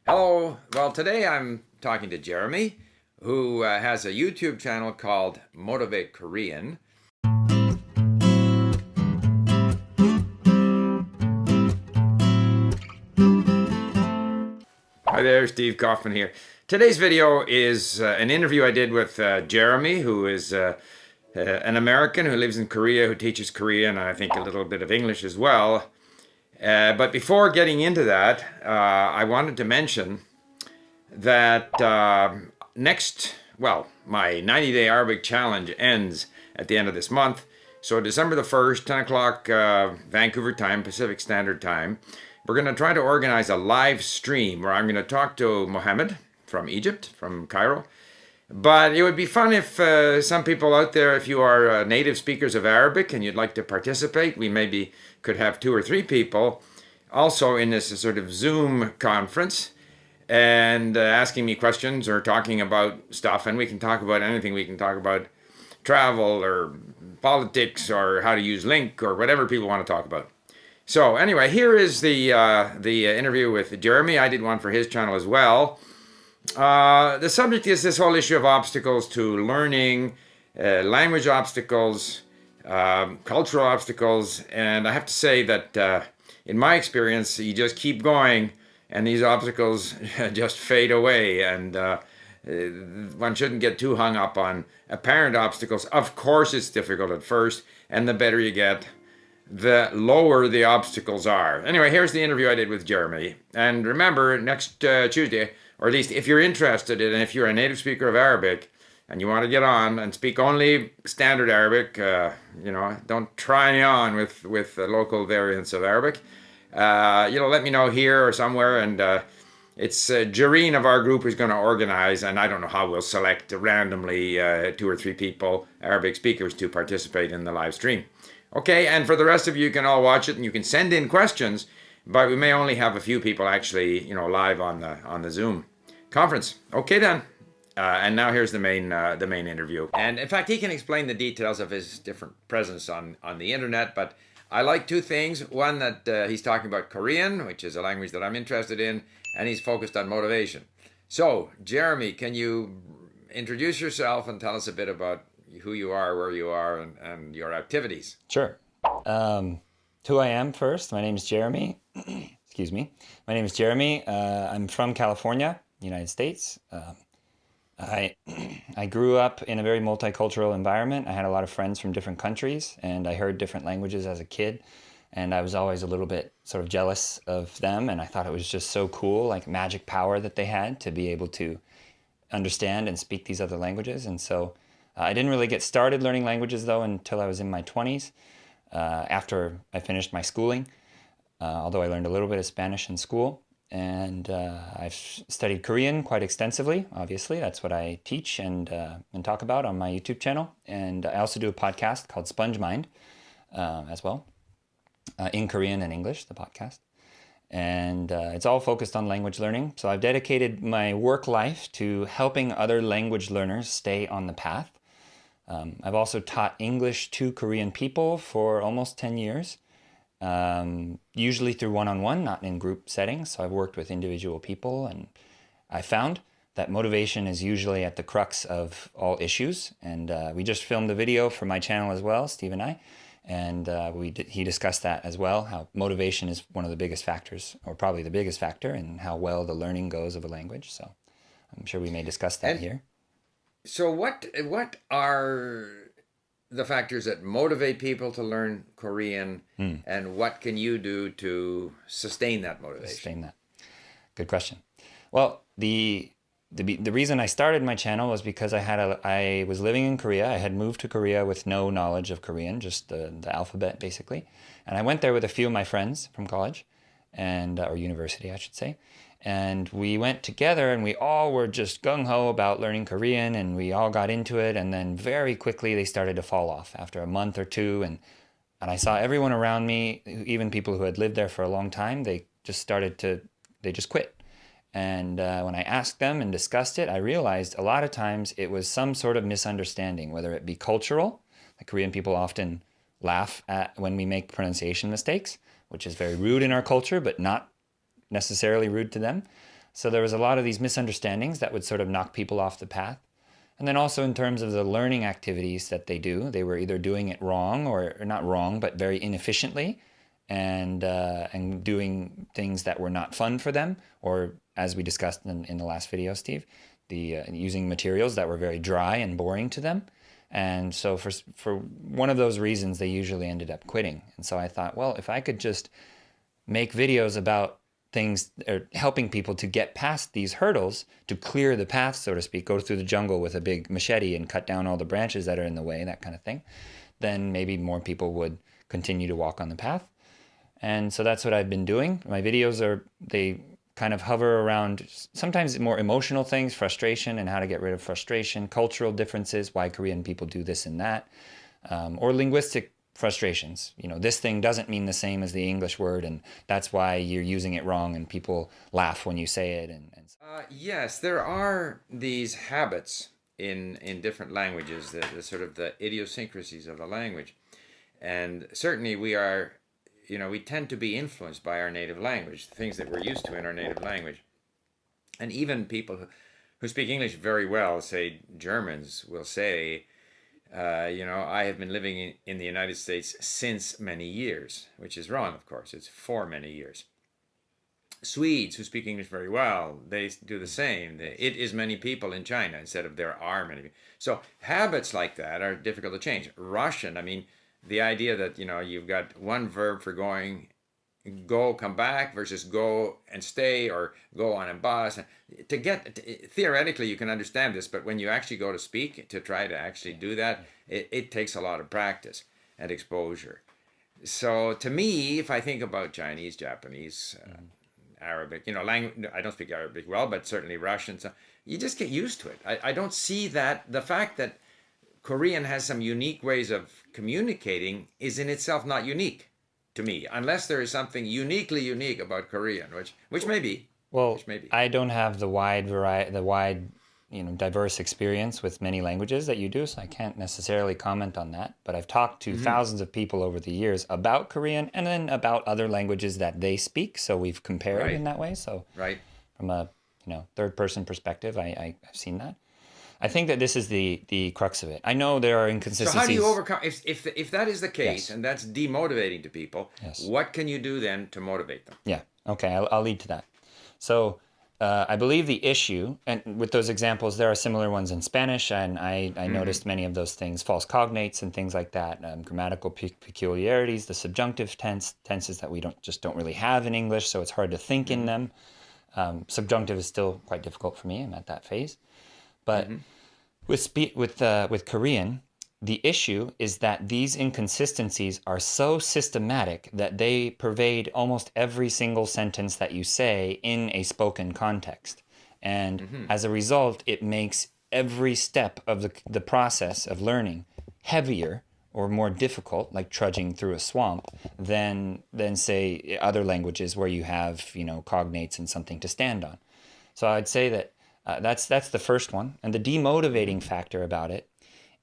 Hello. Well, today I'm talking to Jeremy, who has a YouTube channel called Motivate Korean. Hi there, Steve Kaufman here. Today's video is an interview I did with Jeremy, who is an American who lives in Korea, who teaches Korean, and I think a little bit of English as well. But before getting into that, I wanted to mention that my 90-day Arabic challenge ends at the end of this month. So December the 1st, 10 o'clock Vancouver time, Pacific Standard Time, we're going to try to organize a live stream where I'm going to talk to Mohammed from Egypt, from Cairo. But it would be fun if some people out there, if you are native speakers of Arabic and you'd like to participate, we maybe could have 2 or 3 people also in this sort of Zoom conference and asking me questions or talking about stuff. And we can talk about anything. We can talk about travel or politics or how to use LingQ or whatever people want to talk about. So anyway, here is the interview with Jeremy. I did one for his channel as well. The subject is this whole issue of obstacles to learning, language obstacles, cultural obstacles, and I have to say that in my experience, you just keep going and these obstacles just fade away, and one shouldn't get too hung up on apparent obstacles. Of course it's difficult at first, and the better you get, the lower the obstacles are. Anyway, here's the interview I did with Jeremy. And remember, next Tuesday, or at least if you're interested in, if you're a native speaker of Arabic and you want to get on and speak only standard Arabic, don't try me on with local variants of Arabic, let me know here or somewhere, and it's Jareen of our group who's going to organize, and I don't know how we'll select randomly 2 or 3 people, Arabic speakers, to participate in the live stream. Okay, and for the rest of you, you can all watch it and you can send in questions, but we may only have a few people actually, live on the Zoom conference. Okay then. And now here's the main interview. And in fact, he can explain the details of his different presence on the internet, but I like 2 things. One, that he's talking about Korean, which is a language that I'm interested in, and he's focused on motivation. So, Jeremy, can you introduce yourself and tell us a bit about who you are, where you are, and your activities? Sure. Who I am first. My name is Jeremy. Excuse me. My name is Jeremy. I'm from California, United States. I grew up in a very multicultural environment. I had a lot of friends from different countries, and I heard different languages as a kid. And I was always a little bit sort of jealous of them, and I thought it was just so cool, like magic power that they had to be able to understand and speak these other languages. And so I didn't really get started learning languages, though, until I was in my 20s, after I finished my schooling, although I learned a little bit of Spanish in school. And I've studied Korean quite extensively, obviously. That's what I teach and talk about on my YouTube channel. And I also do a podcast called SpongeMind as well, in Korean and English, the podcast. And it's all focused on language learning. So I've dedicated my work life to helping other language learners stay on the path. I've also taught English to Korean people for almost 10 years, usually through one-on-one, not in group settings. So I've worked with individual people, and I found that motivation is usually at the crux of all issues. And we just filmed a video for my channel as well, Steve and I, and he discussed that as well, how motivation is one of the biggest factors, or probably the biggest factor, in how well the learning goes of a language. So I'm sure we may discuss that here. So what are the factors that motivate people to learn Korean, and what can you do to sustain that motivation? Sustain that. Good question. Well, the reason I started my channel was because I was living in Korea. I had moved to Korea with no knowledge of Korean, just the alphabet basically. And I went there with a few of my friends from college, or university, I should say. And we went together, and we all were just gung-ho about learning Korean, and we all got into it. And then very quickly they started to fall off after a month or 2. And I saw everyone around me, even people who had lived there for a long time, they just quit. And when I asked them and discussed it, I realized a lot of times it was some sort of misunderstanding, whether it be cultural. Like Korean people often laugh at when we make pronunciation mistakes, which is very rude in our culture, but not necessarily rude to them. So there was a lot of these misunderstandings that would sort of knock people off the path. And then also in terms of the learning activities that they do, they were either doing it wrong or not wrong, but very inefficiently, and doing things that were not fun for them, or as we discussed in the last video, Steve, using materials that were very dry and boring to them. And so for one of those reasons, they usually ended up quitting. And so I thought, well, if I could just make videos about things, or helping people to get past these hurdles, to clear the path, so to speak, go through the jungle with a big machete and cut down all the branches that are in the way, that kind of thing, then maybe more people would continue to walk on the path. And so that's what I've been doing. My videos they kind of hover around sometimes more emotional things, frustration and how to get rid of frustration, cultural differences, why Korean people do this and that, or linguistic frustrations. This thing doesn't mean the same as the English word, and that's why you're using it wrong, and people laugh when you say it. Yes, there are these habits in different languages, the sort of the idiosyncrasies of the language. And certainly we tend to be influenced by our native language, the things that we're used to in our native language. And even people who speak English very well, say Germans, will say, I have been living in the United States since many years, which is wrong, of course. It's for many years. Swedes, who speak English very well, they do the same. It is many people in China instead of there are many people. So habits like that are difficult to change. Russian, I mean, the idea that, you've got one verb for going, go, come back, versus go and stay, or go on a bus. Theoretically, you can understand this, but when you actually go to speak, to try to actually do that, it takes a lot of practice and exposure. So to me, if I think about Chinese, Japanese, Arabic, I don't speak Arabic well, but certainly Russian, so you just get used to it. I don't see that the fact that Korean has some unique ways of communicating is in itself not unique to me, unless there is something uniquely unique about Korean, which may be. Well, I don't have the wide diverse experience with many languages that you do, so I can't necessarily comment on that. But I've talked to thousands of people over the years about Korean, and then about other languages that they speak. So we've compared in that way. So from a third person perspective, I've seen that. I think that this is the crux of it. I know there are inconsistencies. So how do you overcome, if that is the case, and that's demotivating to people, what can you do then to motivate them? Yeah, okay, I'll lead to that. So I believe the issue, and with those examples, there are similar ones in Spanish, and I noticed many of those things, false cognates and things like that, grammatical peculiarities, the subjunctive tenses that we don't really have in English, so it's hard to think in them. Subjunctive is still quite difficult for me. I'm at that phase. But with Korean, the issue is that these inconsistencies are so systematic that they pervade almost every single sentence that you say in a spoken context. And as a result, it makes every step of the process of learning heavier or more difficult, like trudging through a swamp, than say other languages where you have cognates and something to stand on. So I'd say that that's the first one. And the demotivating factor about it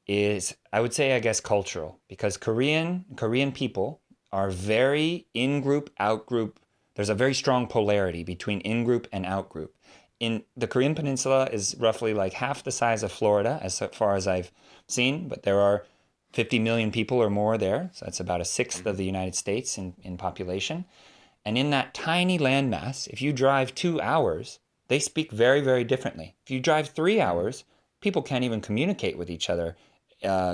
is, I would say, I guess, cultural, because Korean people are very in-group, out-group. There's a very strong polarity between in-group and out-group. In the Korean Peninsula is roughly like half the size of Florida, as far as I've seen, but there are 50 million people or more there. So that's about a sixth of the United States in population. And in that tiny landmass, if you drive 2 hours, they speak very, very differently. If you drive 3 hours, people can't even communicate with each other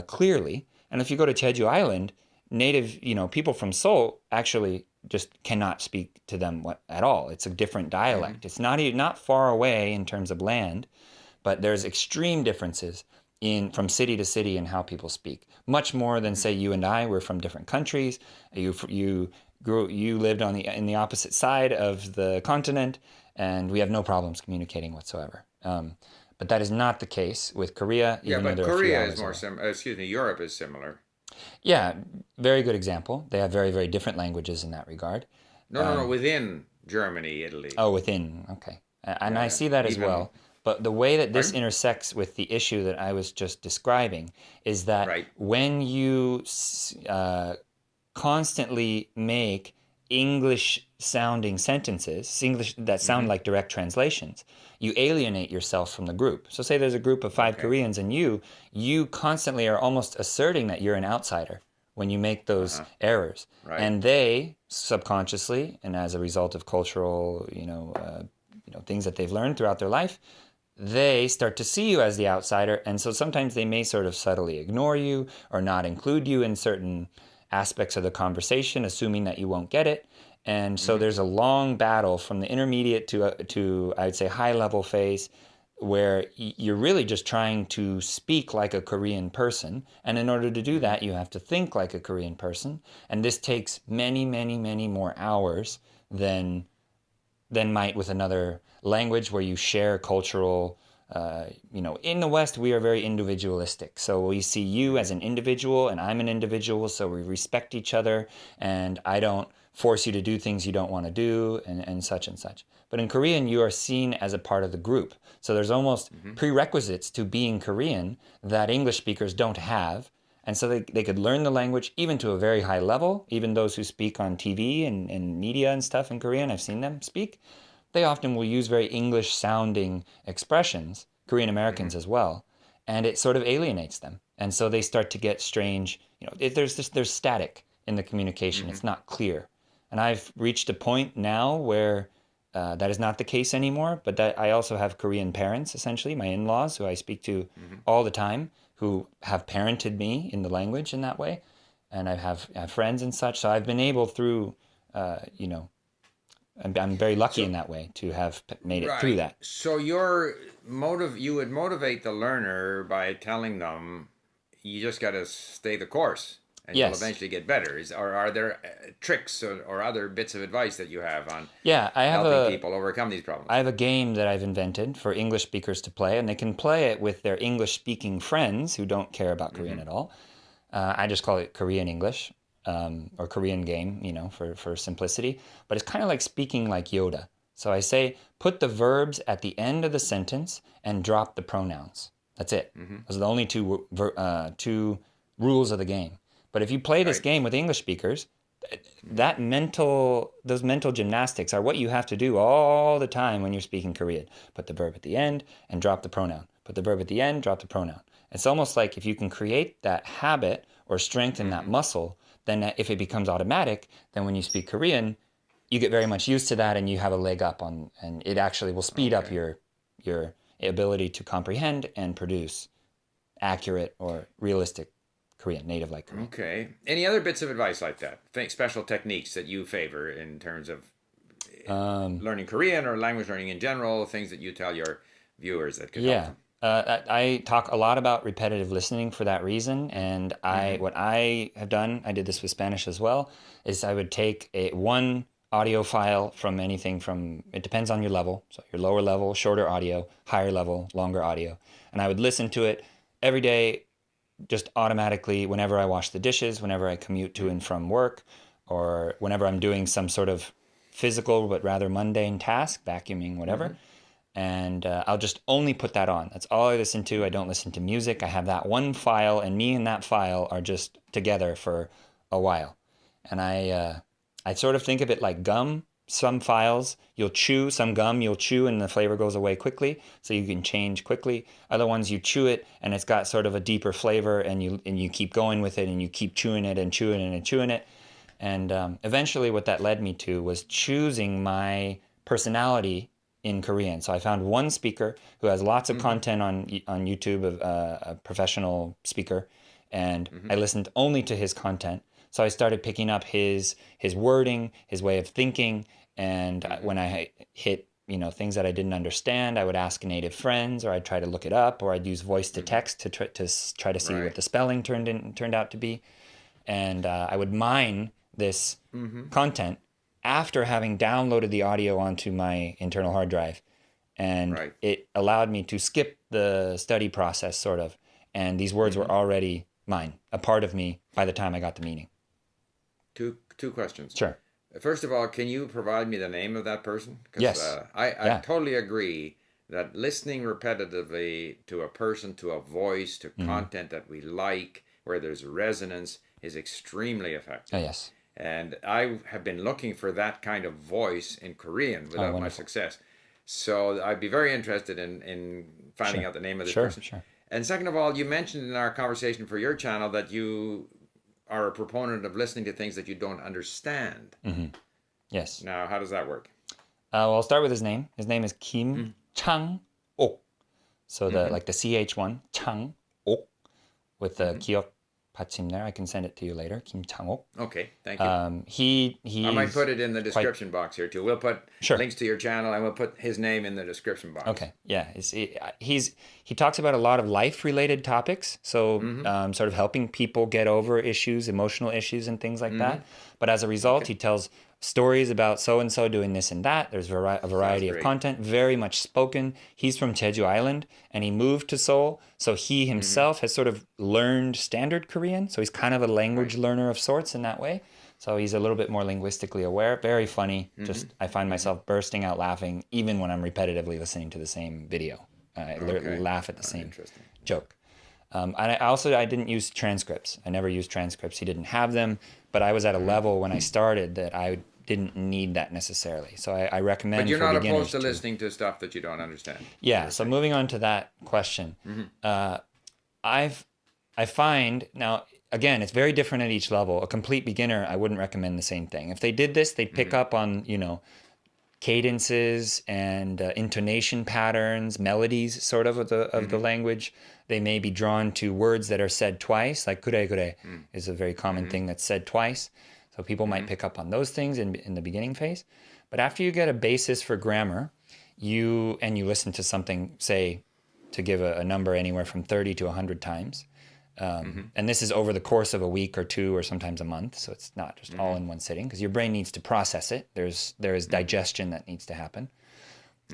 clearly. And if you go to Jeju Island, native, people from Seoul actually just cannot speak to them at all. It's a different dialect. It's not far away in terms of land, but there's extreme differences from city to city in how people speak. Much more than, say, you and I. We're from different countries. You lived in the opposite side of the continent, and we have no problems communicating whatsoever. But that is not the case with Korea. Yeah, but Korea is more similar. Europe is similar. Yeah, very good example. They have very, very different languages in that regard. No, within Germany, Italy. Oh, within, okay. And I see that as well. But the way that this intersects with the issue that I was just describing is that when you constantly make English sounding sentences, English that sound like direct translations, you alienate yourself from the group. So say there's a group of 5 Koreans and you constantly are almost asserting that you're an outsider when you make those errors. Right. And they subconsciously, and as a result of cultural, things that they've learned throughout their life, they start to see you as the outsider. And so sometimes they may sort of subtly ignore you or not include you in certain aspects of the conversation, assuming that you won't get it. And so there's a long battle from the intermediate to I'd say high level phase, where you're really just trying to speak like a Korean person. And in order to do that, you have to think like a Korean person. And this takes many, many, many more hours than might with another language where you share cultural. In the West, we are very individualistic. So we see you as an individual and I'm an individual. So we respect each other and I don't force you to do things you don't want to do and such and such. But in Korean, you are seen as a part of the group. So there's almost prerequisites to being Korean that English speakers don't have. And so they could learn the language even to a very high level. Even those who speak on TV and media and stuff in Korean, I've seen them speak. They often will use very English sounding expressions, Korean Americans as well, and it sort of alienates them. And so they start to get strange, there's static in the communication. It's not clear. And I've reached a point now where that is not the case anymore, but that I also have Korean parents, essentially, my in-laws, who I speak to all the time, who have parented me in the language in that way. And I have friends and such. So I've been able through, I'm very lucky in that way to have made it through that. So you would motivate the learner by telling them, you just got to stay the course, and you'll eventually get better. Or are there tricks or other bits of advice that you have on helping people overcome these problems? I have a game that I've invented for English speakers to play, and they can play it with their English-speaking friends who don't care about Korean at all. I just call it Korean English. Or Korean game, for simplicity. But it's kind of like speaking like Yoda. So I say, put the verbs at the end of the sentence and drop the pronouns. That's it. Those are the only two rules of the game. But if you play this game with English speakers, those mental gymnastics are what you have to do all the time when you're speaking Korean. Put the verb at the end and drop the pronoun. Put the verb at the end, drop the pronoun. It's almost like if you can create that habit or strengthen that muscle, then if it becomes automatic, then when you speak Korean, you get very much used to that and you have a leg up and it actually will speed up your ability to comprehend and produce accurate or realistic Korean, native-like Korean. Okay. Any other bits of advice like that? Special techniques that you favor in terms of learning Korean or language learning in general, things that you tell your viewers that could help them? I talk a lot about repetitive listening for that reason. And what I have done, I did this with Spanish as well, is I would take one audio file from anything from, it depends on your level. So your lower level, shorter audio, higher level, longer audio. And I would listen to it every day, just automatically whenever I wash the dishes, whenever I commute to and from work, or whenever I'm doing some sort of physical but rather mundane task, vacuuming, whatever. And I'll just only put that on. That's all I listen to. I don't listen to music. I have that one file, and me and that file are just together for a while. And I sort of think of it like gum. Some files you'll chew, some gum you'll chew, and the flavor goes away quickly, so you can change quickly. Other ones you chew it, and it's got sort of a deeper flavor, and you keep going with it, and you keep chewing it and chewing it and chewing it. And eventually, what that led me to was choosing my personality in Korean. So I found one speaker who has lots of content on YouTube, of a professional speaker, and I listened only to his content. So I started picking up his wording, his way of thinking, and when I hit things that I didn't understand, I would ask native friends, or I'd try to look it up, or I'd use voice to text to try to see what the spelling turned out to be, and I would mine this content after having downloaded the audio onto my internal hard drive. And it allowed me to skip the study process, sort of. And these words were already mine, a part of me by the time I got the meaning. Two questions. Sure. First of all, can you provide me the name of that person? Yes. I totally agree that listening repetitively to a person, to a voice, to content that we like, where there's resonance, is extremely effective. Oh, yes. And I have been looking for that kind of voice in Korean without much wonderful. success. So I'd be very interested in finding Sure. out the name of this Sure. person. Sure. And second of all, you mentioned in our conversation for your channel that you are a proponent of listening to things that you don't understand. Yes. Now, how does that work? Well, I'll start with his name. His name is Kim Chang-ok. So the like the CH one, Chang-ok, with the 기억 받침 there. I can send it to you later. Kim Chang-ok. Okay, thank you. I I might put it in the description box here too. We'll put Sure. links to your channel and we'll put his name in the description box. Okay, yeah, he talks about a lot of life-related topics, so sort of helping people get over issues, emotional issues, and things like that. But as a result, he tells stories about so and so doing this and that. There's a variety of great. content, very much spoken. He's from Jeju Island, and he moved to Seoul, so he himself has sort of learned standard Korean. So he's kind of a language learner of sorts in that way. So he's a little bit more linguistically aware. Very funny. Just I find myself bursting out laughing even when I'm repetitively listening to the same video. I laugh at the same joke. And I didn't use transcripts. I never used transcripts. He didn't have them, but I was at a level when I started that I didn't need that necessarily. So I recommend. But you're for not beginners opposed to listening to stuff that you don't understand. Yeah. So moving on to that question, I find now, again, it's very different at each level. A complete beginner, I wouldn't recommend the same thing. If they did this, they'd pick up on, cadences and intonation patterns, melodies sort of the language. They may be drawn to words that are said twice, like kure is a very common thing that's said twice. So people might pick up on those things in the beginning phase. But after you get a basis for grammar, you listen to something, say, to give a number anywhere from 30 to 100 times. And this is over the course of a week or two or sometimes a month. So it's not just all in one sitting because your brain needs to process it. There is digestion that needs to happen.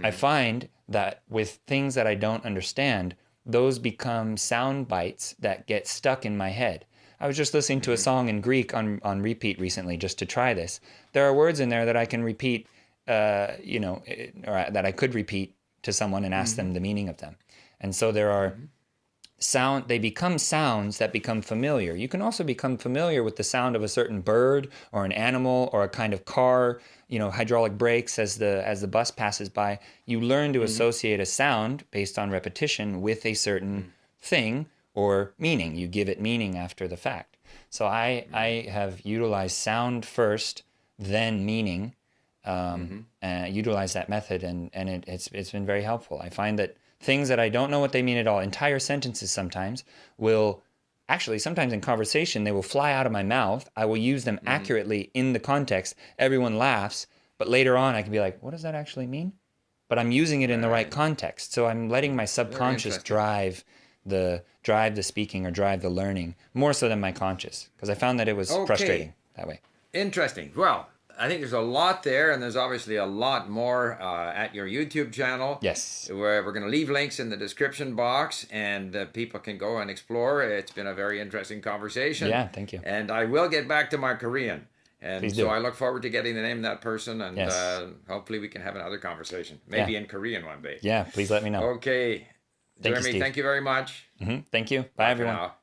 I find that with things that I don't understand, those become sound bites that get stuck in my head. I was just listening to a song in Greek on repeat recently just to try this. There are words in there that I can repeat, or that I could repeat to someone and ask them the meaning of them. And so there are they become sounds that become familiar. You can also become familiar with the sound of a certain bird or an animal or a kind of car, hydraulic brakes as the bus passes by. You learn to associate a sound based on repetition with a certain thing or meaning. You give it meaning after the fact. So I have utilized sound first, then meaning, and utilize that method, and it's been very helpful. I find that things that I don't know what they mean at all, entire sentences sometimes sometimes in conversation, they will fly out of my mouth. I will use them accurately in the context. Everyone laughs, but later on I can be like, what does that actually mean? But I'm using it in the right context. So I'm letting my subconscious drive the speaking or drive the learning more so than my conscious, because I found that it was frustrating that way. Interesting. Well, I think there's a lot there, and there's obviously a lot more at your YouTube channel. Yes. Where we're going to leave links in the description box, and people can go and explore. It's been a very interesting conversation. Yeah, thank you. And I will get back to my Korean. And Please so do. I look forward to getting the name of that person, and Yes. hopefully we can have another conversation. Maybe in Korean one day. Yeah, please let me know. Okay. Thank you, Jeremy, Steve. thank you very much. Thank you. Bye, For everyone. now.